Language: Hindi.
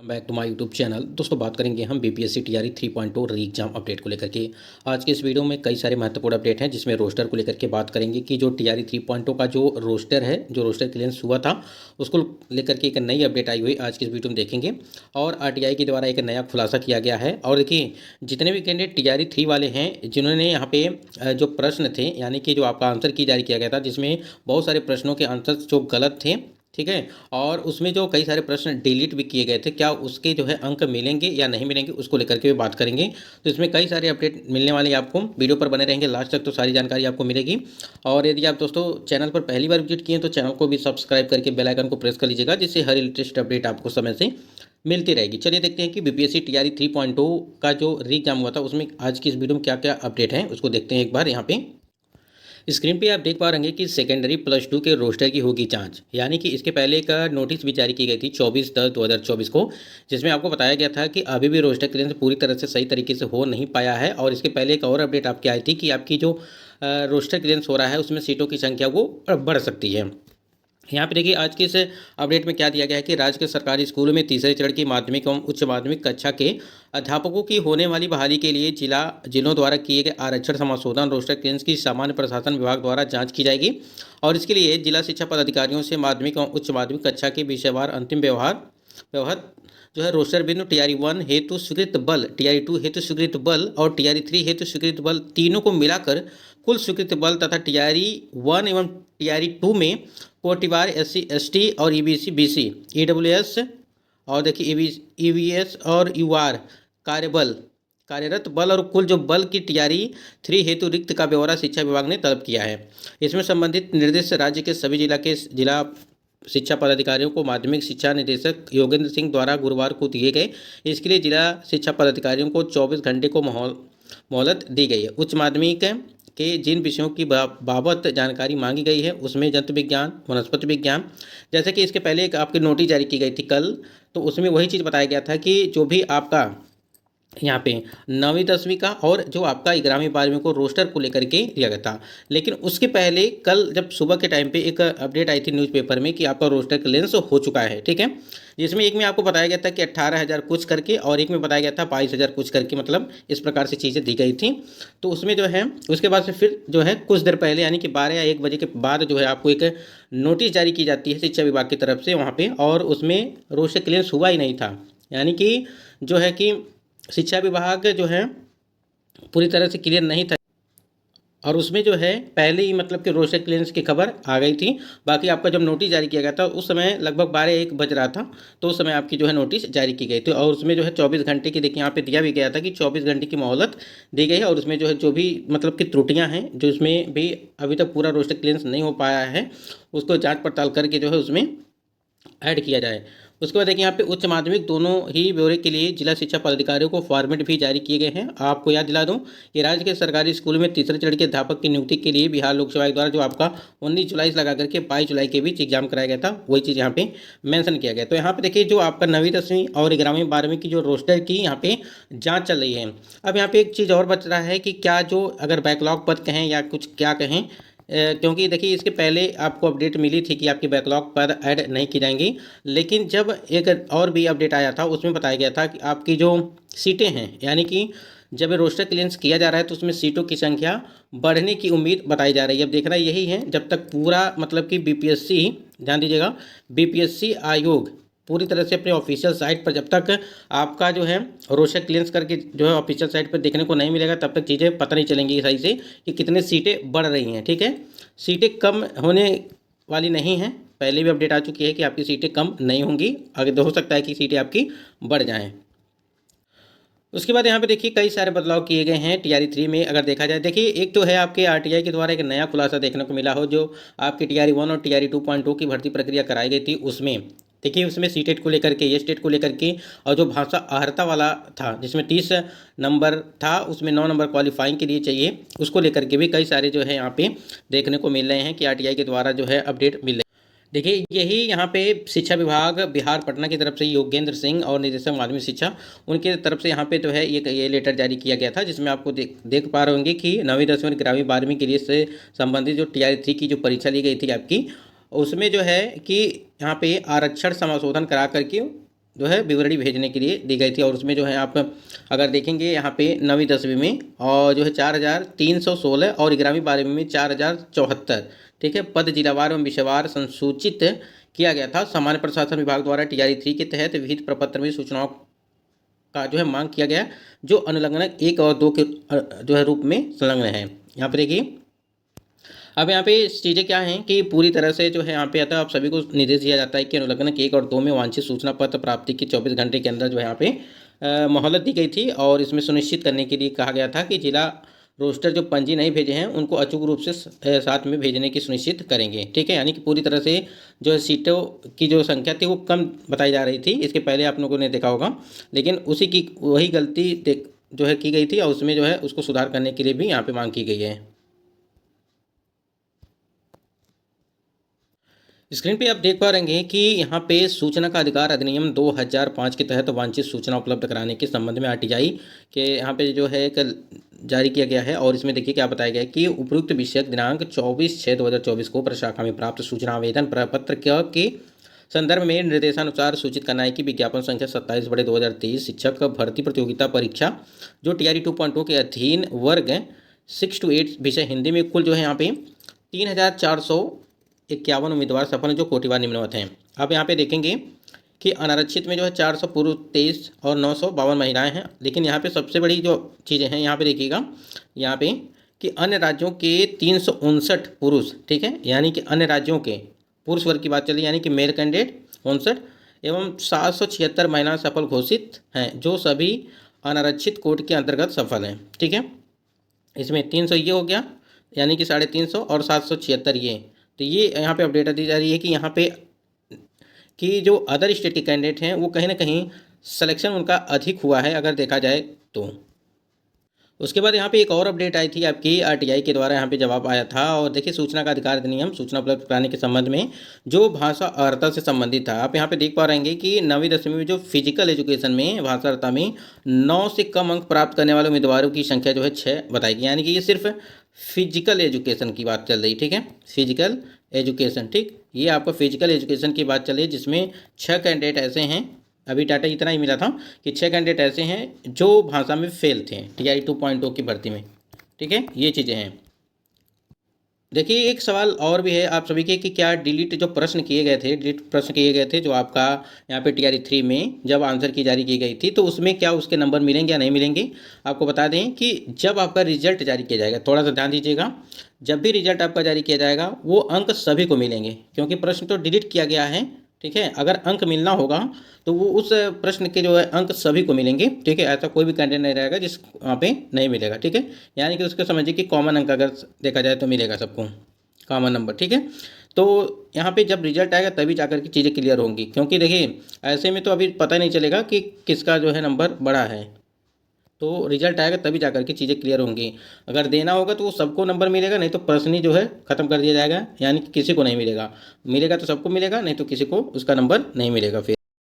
Back to my YouTube channel. दोस्तों बात करेंगे हम बीपीएससी टीआरई 3.0 री एग्जाम अपडेट को लेकर के। आज के इस वीडियो में कई सारे महत्वपूर्ण अपडेट हैं, जिसमें रोस्टर को लेकर के बात करेंगे कि जो टीआरई 3.0 का जो रोस्टर है, जो रोस्टर क्लियरेंस हुआ था, उसको लेकर के एक नई अपडेट आई हुई आज की इस वीडियो में देखेंगे। और आरटीआई के द्वारा एक नया खुलासा किया गया है। और देखिए, जितने भी कैंडिडेट टीआरई 3 वाले हैं, जिन्होंने यहाँ पे जो प्रश्न थे, यानी कि जो आपका आंसर की जारी किया गया था, जिसमें बहुत सारे प्रश्नों के आंसर जो गलत थे, ठीक है, और उसमें जो कई सारे प्रश्न डिलीट भी किए गए थे, क्या उसके जो है अंक मिलेंगे या नहीं मिलेंगे, उसको लेकर के भी बात करेंगे। तो इसमें कई सारे अपडेट मिलने वाले हैं आपको। वीडियो पर बने रहेंगे लास्ट तक, तो सारी जानकारी आपको मिलेगी। और यदि आप दोस्तों चैनल पर पहली बार विजिट किए तो चैनल को भी सब्सक्राइब करके बेल आइकन को प्रेस कर लीजिएगा, जिससे हर लेटेस्ट अपडेट आपको समय से मिलती रहेगी। चलिए देखते हैं कि बीपीएससी टीआरई 3.0 का जो री एग्जाम हुआ था, उसमें आज की इस वीडियो में क्या क्या अपडेट है, उसको देखते हैं एक बार। यहाँ पे स्क्रीन पे आप देख पा रहे हैं कि सेकेंडरी +2 के रोस्टर की होगी जांच। यानी कि इसके पहले एक नोटिस भी जारी की गई थी 24/10/2024 को, जिसमें आपको बताया गया था कि अभी भी रोस्टर क्लियरेंस पूरी तरह से सही तरीके से हो नहीं पाया है। और इसके पहले एक और अपडेट आपकी आई थी कि आपकी जो रोस्टर क्लियरेंस हो रहा है, उसमें सीटों की संख्या वो बढ़ सकती है। यहाँ पे देखिए, आज के इस अपडेट में क्या दिया गया है कि राज्य के सरकारी स्कूलों में तीसरे चरण की माध्यमिक एवं उच्च माध्यमिक कक्षा के अध्यापकों की होने वाली बहाली के लिए जिलों द्वारा किए गए आरक्षण समाशोधन रोस्टर क्लियरेंस की सामान्य प्रशासन विभाग द्वारा जांच की जाएगी। और इसके लिए जिला शिक्षा पदाधिकारियों से माध्यमिक एवं उच्च माध्यमिक कक्षा के विषयवार अंतिम व्यवहार जो है रोस्टर बिंदु टीआरई 1 हेतु स्वीकृत बल, टीआरई 2 हेतु स्वीकृत बल और टीआरई 3 हेतु स्वीकृत बल, तीनों को मिलाकर कुल स्वीकृत बल तथा टीआरई 1 एवं टीआरई 2 में कोटिवार SC ST और EBC BC EWS और देखिए EVS और UR कार्यरत बल और कुल जो बल की टीआरई 3 हेतु रिक्त का ब्यौरा शिक्षा विभाग ने तलब किया है। इसमें संबंधित निर्देश राज्य के सभी जिला शिक्षा पदाधिकारियों को माध्यमिक शिक्षा निदेशक योगेंद्र सिंह द्वारा गुरुवार को दिए गए। इसके लिए जिला शिक्षा पदाधिकारियों को 24 घंटे को मोहलत दी गई है। उच्च माध्यमिक के जिन विषयों की बाबत जानकारी मांगी गई है, उसमें जंतु विज्ञान, वनस्पति विज्ञान, जैसे कि इसके पहले एक आपकी नोटिस जारी की गई थी कल, तो उसमें वही चीज़ बताया गया था कि जो भी आपका यहाँ पे 9वीं 10वीं का और जो आपका 11वीं 12वीं को रोस्टर को लेकर के दिया गया था। लेकिन उसके पहले कल जब सुबह के टाइम पे एक अपडेट आई थी न्यूज़पेपर में कि आपका रोस्टर क्लियरेंस हो चुका है, ठीक है, जिसमें एक में आपको बताया गया था कि 18,000 कुछ करके और एक में बताया गया था 22,000 कुछ करके, मतलब इस प्रकार से चीज़ें दी गई थी। तो उसमें जो है उसके बाद से फिर जो है कुछ देर पहले, यानी कि 12 या 1 बजे के बाद जो है आपको एक नोटिस जारी की जाती है शिक्षा विभाग की तरफ से वहाँ पर, और उसमें रोस्टर क्लियरेंस हुआ ही नहीं था। यानी कि जो है कि शिक्षा विभाग जो है पूरी तरह से क्लियर नहीं था, और उसमें जो है पहले ही मतलब कि रोस्टर क्लियरेंस की खबर आ गई थी। बाकी आपका जब नोटिस जारी किया गया था उस समय लगभग 12-1 बज रहा था, तो उस समय आपकी जो है नोटिस जारी की गई थी। और उसमें जो है 24 घंटे की, देखिए यहाँ पे दिया भी गया था कि 24 घंटे की मोहलत दी गई है। और उसमें जो है जो भी मतलब कि त्रुटियाँ हैं, जो उसमें भी अभी तक पूरा रोस्टर क्लियरेंस नहीं हो पाया है, उसको जाँच पड़ताल करके जो है उसमें ऐड किया जाए। उसके बाद देखिए यहाँ पे उच्च माध्यमिक दोनों ही ब्यौरे के लिए जिला शिक्षा पदाधिकारियों को फॉर्मेट भी जारी किए गए हैं। आपको याद दिला दूं, कि राज्य के सरकारी स्कूलों में तीसरे चरण के अध्यापक की नियुक्ति के लिए बिहार लोक सेवा आयोग द्वारा जो आपका 19 जुलाई से लगा करके 22 जुलाई के बीच एग्जाम कराया गया था, वही चीज़ यहाँ पे मेंशन किया गया। तो यहाँ पे देखिए, जो आपका 9वीं 10वीं और 11वीं 12वीं की जो रोस्टर की यहाँ पे जाँच चल रही है। अब यहाँ पे एक चीज़ और बच रहा है कि क्या जो अगर बैकलॉग पद कहें या कुछ क्या कहें, क्योंकि देखिए इसके पहले आपको अपडेट मिली थी कि आपकी बैकलॉग पर ऐड नहीं की जाएंगी। लेकिन जब एक और भी अपडेट आया था, उसमें बताया गया था कि आपकी जो सीटें हैं, यानी कि जब रोस्टर क्लियरेंस किया जा रहा है तो उसमें सीटों की संख्या बढ़ने की उम्मीद बताई जा रही है। अब देखना यही है, जब तक पूरा मतलब कि बीपीएससी, ध्यान दीजिएगा, बीपीएससी आयोग पूरी तरह से अपने ऑफिशियल साइट पर, जब तक आपका जो है रोस्टर क्लियरेंस करके जो है ऑफिशियल साइट पर देखने को नहीं मिलेगा, तब तक चीज़ें पता नहीं चलेंगी सही से कि कितने सीटें बढ़ रही हैं, ठीक है। सीटें कम होने वाली नहीं हैं, पहले भी अपडेट आ चुकी है कि आपकी सीटें कम नहीं होंगी, आगे हो सकता है कि सीटें आपकी बढ़ जाएँ। उसके बाद यहाँ पे देखिए कई सारे बदलाव किए गए हैं टीआरई 3 में। अगर देखा जाए, देखिए एक तो है आपके आरटीआई के द्वारा एक नया खुलासा देखने को मिला हो, जो आपकी टीआरई 1 और टीआरई 2.2 की भर्ती प्रक्रिया कराई गई थी, उसमें देखिए उसमें सीटेट को लेकर के, ये स्टेट को लेकर के, और जो भाषा अहर्ता वाला था जिसमें 30 नंबर था, उसमें 9 नंबर क्वालिफाइंग के लिए चाहिए, उसको लेकर के भी कई सारे जो है यहाँ पे देखने को मिल रहे हैं कि आरटीआई के द्वारा जो है अपडेट मिल रहे हैं। देखिए यही यहाँ पे शिक्षा विभाग बिहार पटना की तरफ से योगेंद्र सिंह और निदेशक माध्यमिक शिक्षा, उनके तरफ से यहाँ पे जो है ये लेटर जारी किया गया था, जिसमें आपको देख पा रहे होंगे कि 9वीं 10वीं और 11वीं 12वीं के लिए से संबंधित जो टीआरई 3 की जो परीक्षा ली गई थी आपकी, उसमें जो है कि यहाँ पे आरक्षण समाशोधन करा करके जो है विवरणी भेजने के लिए दी गई थी। और उसमें जो है आप अगर देखेंगे यहाँ पे 9वीं 10वीं में और जो है 4316 और 11वीं 12वीं में 4074, ठीक है, पद जिलावार एवं विषयवार संसूचित किया गया था। सामान्य प्रशासन विभाग द्वारा टीआरई 3 के तहत विहित प्रपत्र में सूचनाओं का जो है मांग किया गया, जो अनुलग्न 1 और 2 के जो है रूप में संलग्न है। यहाँ पर देखिए अब यहाँ पे चीज़ें क्या हैं कि पूरी तरह से जो है यहाँ पे आता है, आप सभी को निर्देश दिया जाता है कि अनुलग्न 1 और 2 में वांछित सूचना पत्र प्राप्ति के 24 घंटे के अंदर जो है यहाँ पे मोहलत दी गई थी। और इसमें सुनिश्चित करने के लिए कहा गया था कि जिला रोस्टर जो पंजी नहीं भेजे हैं उनको अचूक रूप से साथ में भेजने की सुनिश्चित करेंगे, ठीक है। यानी कि पूरी तरह से जो है सीटों की जो संख्या थी वो कम बताई जा रही थी, इसके पहले आप लोगों ने देखा होगा, लेकिन उसी की वही गलती जो है की गई थी और उसमें जो है उसको सुधार करने के लिए भी यहाँ पर मांग की गई है। स्क्रीन पे आप देख पा रहे हैं कि यहाँ पे सूचना का अधिकार अधिनियम 2005 के तहत वांछित सूचना उपलब्ध कराने के संबंध में आरटीआई के यहाँ पे जो है एक जारी किया गया है। और इसमें देखिए क्या बताया गया है कि उपयुक्त विषयक दिनांक 24/6/2024 को प्रशाखा में प्राप्त सूचना आवेदन प्रपत्र के संदर्भ में निर्देशानुसार सूचित करना है कि विज्ञापन संख्या 27/2023 शिक्षक भर्ती प्रतियोगिता परीक्षा जो टीआरई 2.0 के अधीन वर्ग 6 to 8 विषय हिंदी में कुल जो है यहाँ पे 3451 उम्मीदवार सफल हैं जो कोटिवार निम्नवत हैं। आप यहाँ पे देखेंगे कि अनारक्षित में जो है 400 पुरुष 23 और 952 महिलाएं हैं। लेकिन यहाँ पे सबसे बड़ी जो चीज़ें हैं यहाँ पे देखिएगा यहाँ पे कि अन्य राज्यों के 359 पुरुष, ठीक है, यानी कि अन्य राज्यों के पुरुष वर्ग की बात चली, यानी कि मेल कैंडिडेट 59 एवं 776 महिलाएं सफल घोषित हैं जो सभी अनारक्षित कोट के अंतर्गत सफल हैं, ठीक है। इसमें 300 ये हो गया यानी कि 350 और 776 ये, तो ये यहाँ पे अपडेट दी जा रही है कि यहाँ पे कि जो अदर स्टेट के कैंडिडेट हैं वो कहीं ना कहीं सिलेक्शन उनका अधिक हुआ है अगर देखा जाए तो। उसके बाद यहाँ पे एक और अपडेट आई थी आपकी आरटीआई के द्वारा, यहाँ पे जवाब आया था। और देखिए सूचना का अधिकार अधिनियम सूचना उपलब्ध कराने के संबंध में जो भाषा अर्हता से संबंधित था। आप यहाँ पे देख पा रहे हैं कि 9वीं 10वीं में जो फिजिकल एजुकेशन में भाषा अर्हता में 9 से कम अंक प्राप्त करने वाले उम्मीदवारों की संख्या जो है 6 बताएगी, यानी कि ये सिर्फ फिजिकल एजुकेशन की बात चल रही, ठीक है, फिजिकल एजुकेशन, ठीक, ये आपको फिजिकल एजुकेशन की बात चल रही है जिसमें 6 कैंडिडेट ऐसे हैं। अभी डाटा इतना ही मिला था कि 6 कैंडिडेट ऐसे हैं जो भाषा में फेल थे टीआरई 2.0 की भर्ती में, ठीक है, ये चीज़ें हैं। देखिए एक सवाल और भी है आप सभी के कि क्या डिलीट जो प्रश्न किए गए थे, डिलीट प्रश्न किए गए थे जो आपका यहाँ पे टीआरई 3 में जब आंसर की जारी की गई थी तो उसमें क्या उसके नंबर मिलेंगे या नहीं मिलेंगे। आपको बता दें कि जब आपका रिजल्ट जारी किया जाएगा, थोड़ा सा ध्यान दीजिएगा, जब भी रिजल्ट आपका जारी किया जाएगा वो अंक सभी को मिलेंगे क्योंकि प्रश्न तो डिलीट किया गया है, ठीक है। अगर अंक मिलना होगा तो वो उस प्रश्न के जो है अंक सभी को मिलेंगे, ठीक है, ऐसा कोई भी कैंडिडेट नहीं रहेगा जिस वहाँ पे नहीं मिलेगा, ठीक है। यानी कि उसको समझिए कि कॉमन अंक अगर देखा जाए तो मिलेगा सबको कॉमन नंबर, ठीक है। तो यहाँ पे जब रिजल्ट आएगा तभी जाकर के चीज़ें क्लियर होंगी क्योंकि देखिए ऐसे में तो अभी पता नहीं चलेगा कि किसका जो है नंबर बड़ा है, तो रिजल्ट आएगा तभी जाकर के चीज़ें क्लियर होंगी। अगर देना होगा तो वो सबको नंबर मिलेगा, नहीं तो प्रश्न ही जो है ख़त्म कर दिया जाएगा, यानी कि किसी को नहीं मिलेगा, मिलेगा तो सबको मिलेगा, नहीं तो किसी को उसका नंबर नहीं मिलेगा फिर।